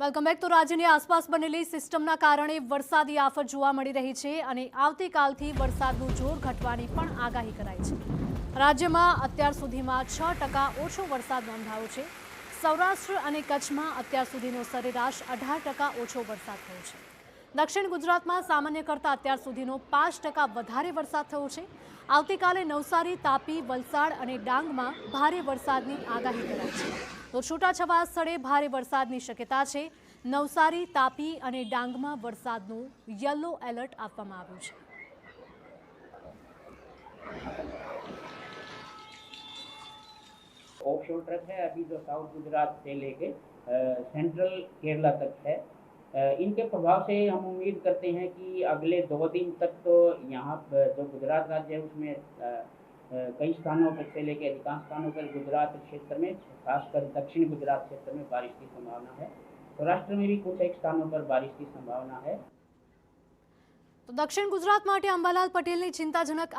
Welcome back. તો રાજ્યની આસપાસ બનેલી સિસ્ટમના કારણે વરસાદી આફત જોવા મળી રહી છે અને આવતીકાલથી વરસાદનું જોર ઘટવાની પણ આગાહી કરાઈ છે। રાજ્યમાં અત્યાર સુધીમાં 6% ઓછો વરસાદ નોંધાયો છે। સૌરાષ્ટ્ર અને કચ્છમાં અત્યાર સુધીનો સરેરાશ 18% ઓછો વરસાદ થયો છે। દક્ષિણ ગુજરાતમાં સામાન્ય કરતાં અત્યાર સુધીનો 5% વધારે વરસાદ થયો છે। આવતીકાલે નવસારી, તાપી, વલસાડ અને ડાંગમાં ભારે વરસાદની આગાહી કરાઈ છે। તો છૂટાછવાયા સ્થળે ભારે વરસાદની શક્યતા છે। નવસારી, તાપી અને ડાંગમાં વરસાદનું યલો એલર્ટ આપવામાં આવ્યું છે। ऑफशोर ट्रक है अभी जो साउथ गुजरात से लेके सेंट्रल केरला तक है। इनके प्रभाव से हम उम्मीद करते हैं कि अगले 2 दिन तक तो यहाँ जो गुजरात राज्य है उसमें कई स्थानों पर से लेकर अधिकांश स्थानों पर गुजरात क्षेत्र में खासकर दक्षिण गुजरात क्षेत्र में बारिश की संभावना है। सौराष्ट्र में भी कुछ एक स्थानों पर बारिश की संभावना है। तो दक्षिण गुजरात માટે અંબાલાલ પટેલની ચિંતાજનક